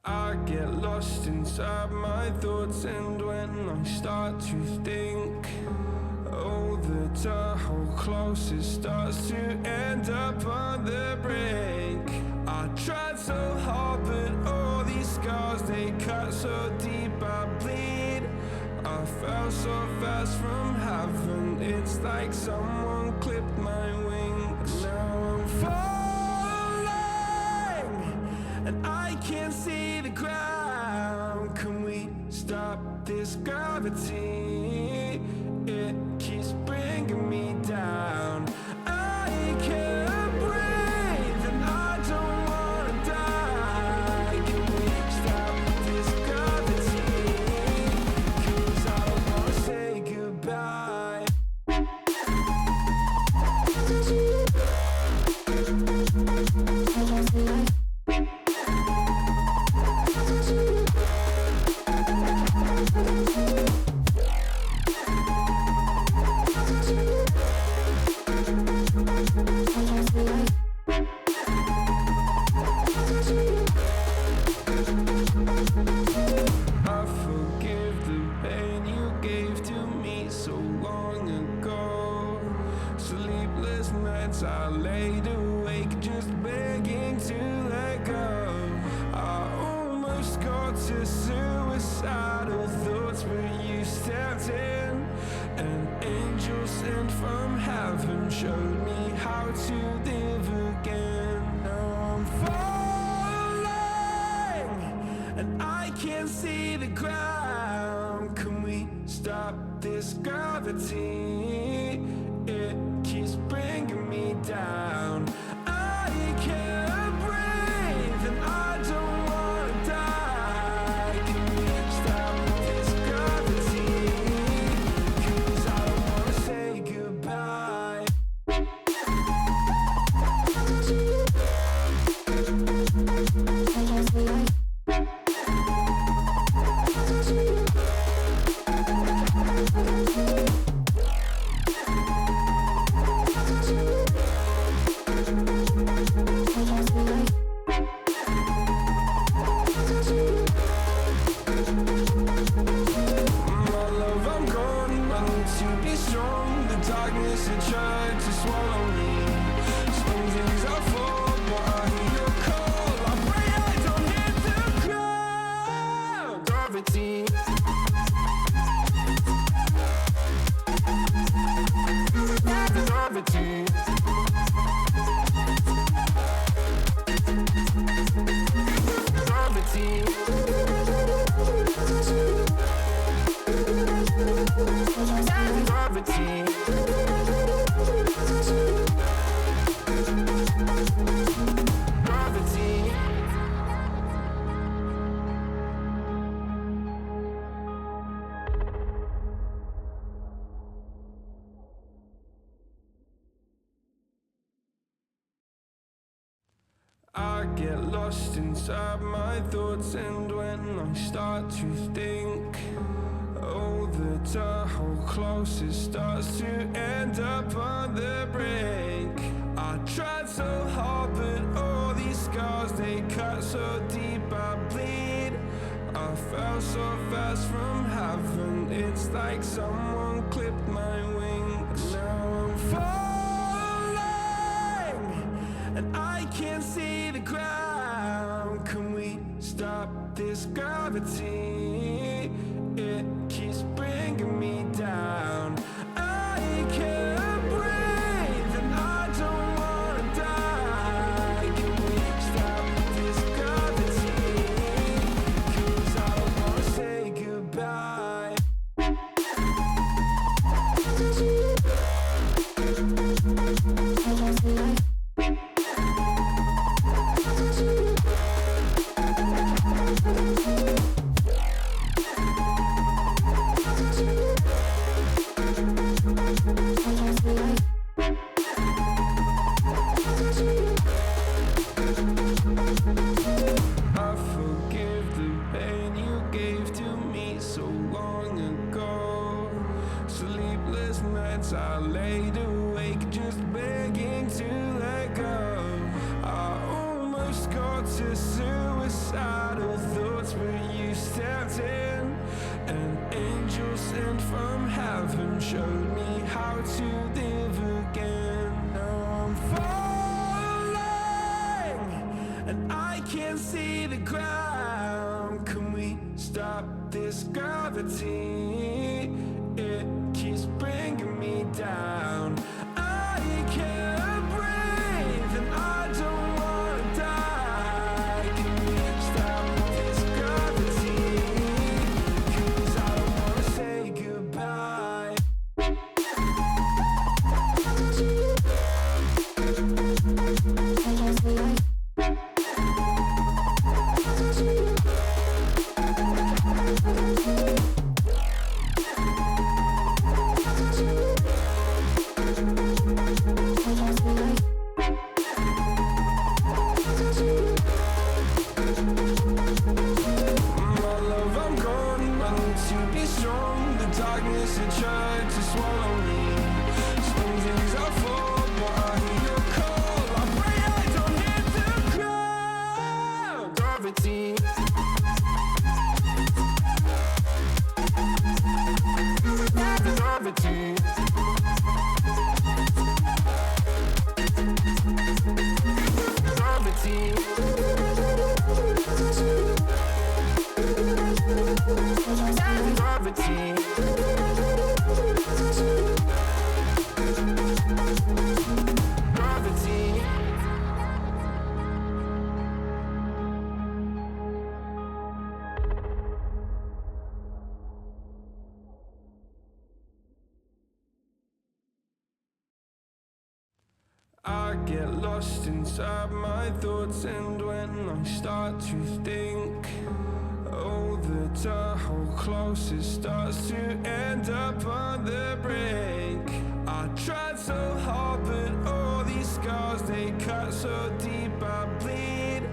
I get lost inside my thoughts, and when I start to think, oh, the door closest starts to end up on the brink. I tried so hard, but all these scars, they cut so deep I bleed. I fell so fast from heaven, it's like someone clipped my wings. Now I'm falling, and I can't see the ground. Can we stop this gravity? It keeps bringing me down. I can't breathe, and I don't wanna die. Can we stop this gravity? 'Cause I don't wanna say goodbye. I forgive the pain you gave to me so long ago. Sleepless nights I laid awake just begging to let go. I almost got to suicidal thoughts, but you stepped in. An angel sent from heaven showed me how to live again. Now I'm falling, and I can't see the ground. Can we stop this gravity? It keeps bringing me down. I can't breathe, and I don't wanna die. Can we stop this gravity? 'Cause I don't wanna say goodbye. My love, I'm gone, I need to be strong. The darkness, it tried to swallow me. Some days I fall, but I hear your call. I pray I don't hit the ground. Gravity. Gravity. Gravity. Gravity. Gravity. I get lost inside my thoughts, and when I start to think, oh, the door closest starts to end up on the brink. I tried so hard, but all these scars, they cut so deep I bleed. I fell so fast from heaven, it's like someone clipped my wings. Now I'm falling, and I can't see the ground. Can we stop this gravity? It keeps bringing me down. I can't breathe, and I don't wanna die. Can we stop this gravity? 'Cause I don't wanna say goodbye. I forgive the pain you gave to me so long ago. Sleepless nights I laid awake just begging to let go. I almost got to suicidal thoughts. from heaven showed me how to live again. Now I'm falling and I can't see the ground. Can we stop this gravity? It keeps bringing me down. I can't breathe and I don't wanna die. Can we stop this gravity? 'Cause I don't wanna say goodbye. I get lost inside my thoughts, and when I start to think, oh, the door closes starts to end up on the brink. I tried so hard, but all these scars, they cut so deep I bleed.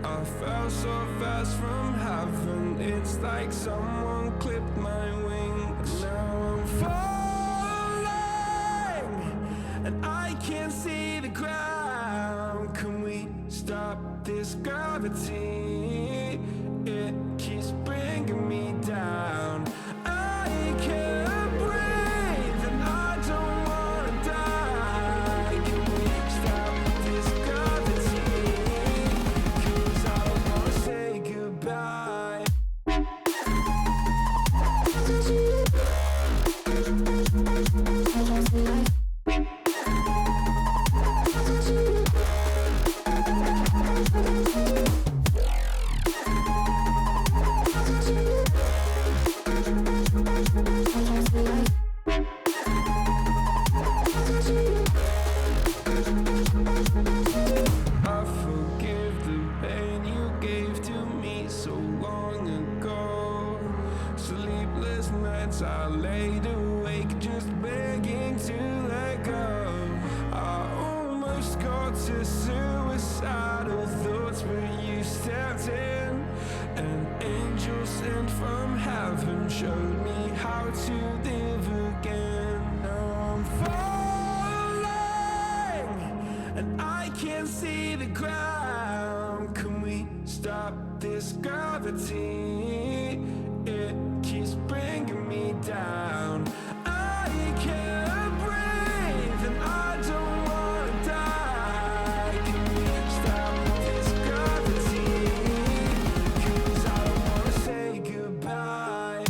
I fell so fast from heaven, it's like someone clipped my wings. Now I'm falling and I can't see the ground. Can we stop this gravity? It keeps bringing me down. I can't breathe and I don't wanna die. Can we stop this gravity? 'Cause I don't wanna say goodbye. I laid awake just begging to let go. I almost got to suicidal thoughts, but you stepped in. An angel sent from heaven showed me how to live again. Now I'm falling and I can't see the ground. Can we stop this gravity? It keeps bringing me down. I can't breathe and I don't wanna die. Can we stop this gravity? 'Cause I don't wanna say goodbye.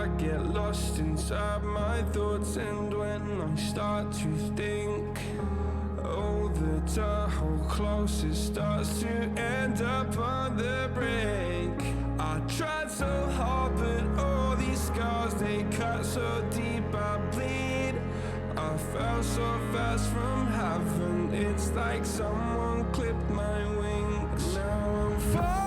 I get lost inside my thoughts, and when I start to think, oh, the door close, it starts to end up on the brink. I tried so hard, but all these scars, they cut so deep, I bleed. I fell so fast from heaven, it's like someone clipped my wings. Now I'm falling,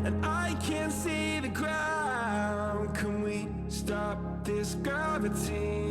and I can't see the ground. Can we stop this gravity?